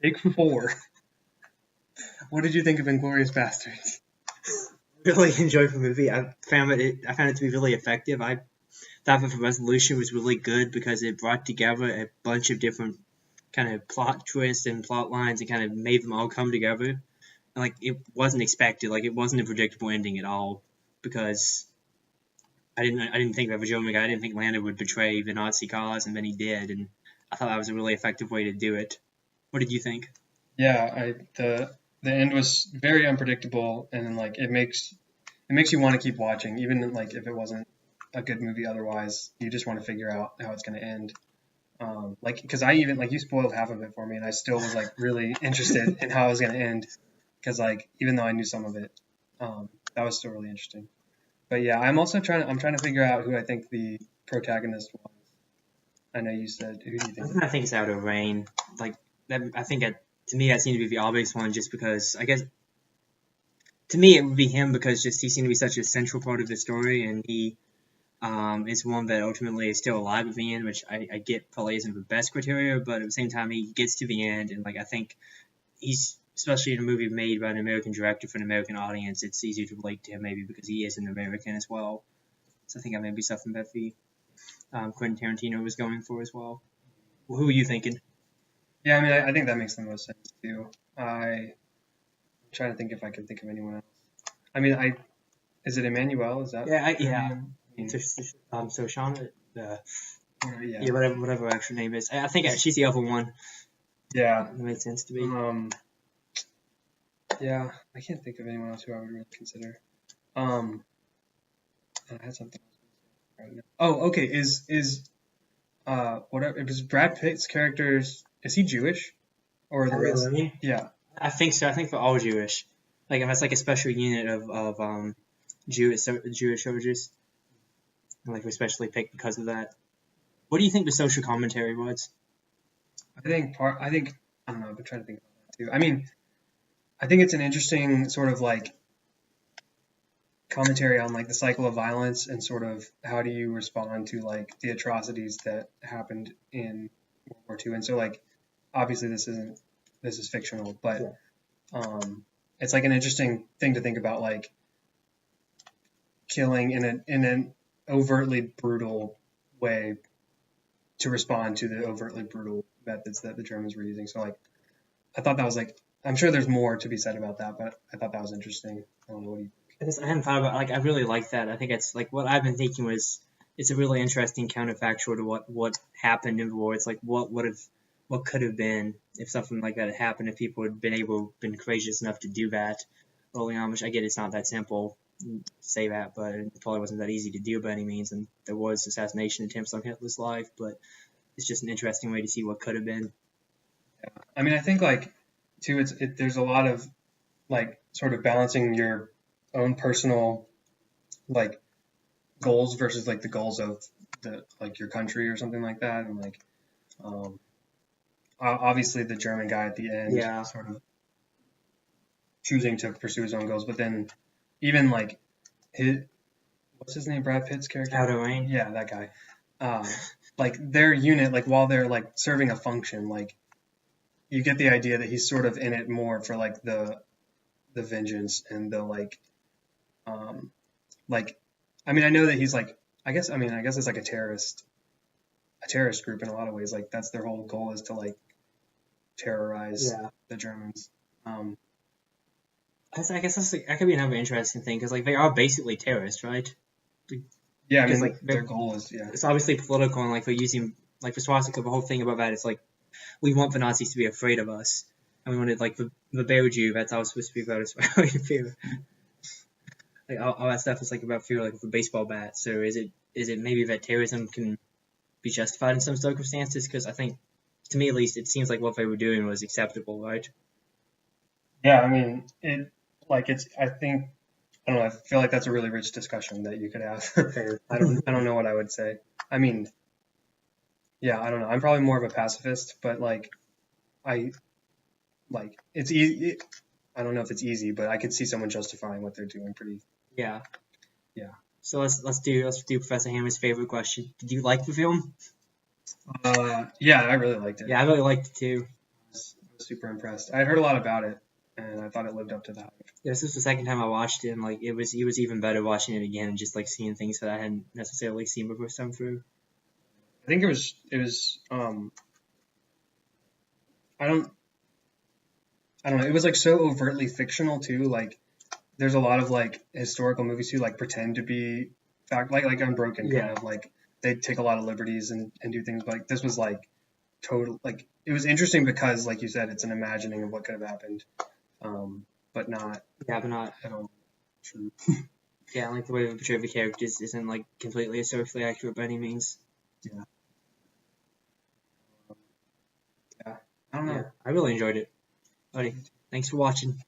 Take 4. What did you think of Inglourious Basterds? Really enjoyed the movie. I found it to be really effective. I thought that the resolution was really good because it brought together a bunch of different kind of plot twists and plot lines and kind of made them all come together. And, like, it wasn't expected. Like, it wasn't a predictable ending at all because I didn't think that the German guy, I didn't think Lando would betray the Nazi cause, and then he did, and I thought that was a really effective way to do it. What did you think? Yeah, the end was very unpredictable, and like it makes you want to keep watching, even like if it wasn't a good movie otherwise. You just want to figure out how it's going to end. Like, because I even like you spoiled half of it for me, and I still was like really interested in how it was going to end. Because like even though I knew some of it, that was still really interesting. But yeah, I'm trying to figure out who I think the protagonist was. I know you said, who do you think? I think it's Outer Rain. Like that, I think to me that seemed to be the obvious one, just because I guess to me it would be him because just he seemed to be such a central part of the story, and he is one that ultimately is still alive at the end, which I get probably isn't the best criteria, but at the same time he gets to the end, and like I think he's, especially in a movie made by an American director for an American audience, it's easier to relate to him maybe because he is an American as well. So I think that may be something that the Quentin Tarantino was going for as well. Who are you thinking? Yeah, I mean, I think that makes the most sense too. I'm trying to think if I can think of anyone else. I mean, is it Emmanuel? Is that? Yeah. So Shauna, yeah, whatever her actual name is. I think she's the other one. Yeah, that made sense to me. Yeah, I can't think of anyone else who I would really consider. I had something else right now. Oh, okay. Is whatever? It was Brad Pitt's characters. Is he Jewish? Or the rest? Really? Yeah. I think so. I think they're all Jewish. Like if it's like a special unit of Jewish soldiers, like especially picked because of that. What do you think the social commentary was? I don't know. I've been trying to think about that too. I mean, I think it's an interesting sort of like commentary on like the cycle of violence and sort of how do you respond to like the atrocities that happened in World War II. And so like obviously this is fictional, but it's like an interesting thing to think about, like killing in an overtly brutal way to respond to the overtly brutal methods that the Germans were using. So like I thought that was like, I'm sure there's more to be said about that, but I thought that was interesting. I don't know what you think. I hadn't thought about, like, I really like that. I think it's like what I've been thinking was it's a really interesting counterfactual to what happened in the war. It's like what could have been if something like that had happened, if people had been courageous enough to do that early on, which I get it's not that simple to say that, but it probably wasn't that easy to do by any means, and there was assassination attempts on Hitler's life, but it's just an interesting way to see what could have been. Yeah. I mean, I think like too, there's a lot of like sort of balancing your own personal like goals versus like the goals of like your country or something like that, and like obviously the German guy at the end sort of choosing to pursue his own goals, but then even like what's his name, Brad Pitt's character? Outer Rain. Yeah, that guy. Like their unit, like while they're like serving a function, like you get the idea that he's sort of in it more for like the vengeance and the like I mean, I know that he's like I guess it's like a terrorist group in a lot of ways. Like that's their whole goal is to like terrorize the Germans. I guess that could be another interesting thing because like they are basically terrorists, right? Yeah, I mean, like their goal is it's obviously political, and like they're using like the swastika. The whole thing about that is like we want the Nazis to be afraid of us, and we wanted like the bear Jew. That's how it's supposed to be about fear. Like all that stuff is like about fear, like with a baseball bat. So is it maybe that terrorism can be justified in some circumstances? Because I think, to me at least, it seems like what they were doing was acceptable, right? Yeah, I mean, I don't know. I feel like that's a really rich discussion that you could have. I don't know what I would say. I mean, yeah, I don't know. I'm probably more of a pacifist, but like, it's easy. I don't know if it's easy, but I could see someone justifying what they're doing pretty. Yeah. So let's do Professor Hammer's favorite question. Did you like the film? Yeah, I really liked it. Yeah, I really liked it too. It was super impressed. I had heard a lot about it, and I thought it lived up to the hype. Yeah, this was the second time I watched it, and like it was even better watching it again and just like seeing things that I hadn't necessarily seen before time through. I think it was I don't know. It was like so overtly fictional too. Like there's a lot of like historical movies who like pretend to be fact, like Unbroken, Yeah. kind of like they take a lot of liberties and do things. But like this was like total, like it was interesting because like you said, it's an imagining of what could have happened, but not Yeah, but not. at all true. Yeah, like the way they portray the characters isn't like completely historically accurate by any means. Yeah. I don't know. Yeah, I really enjoyed it. Buddy, thanks for watching.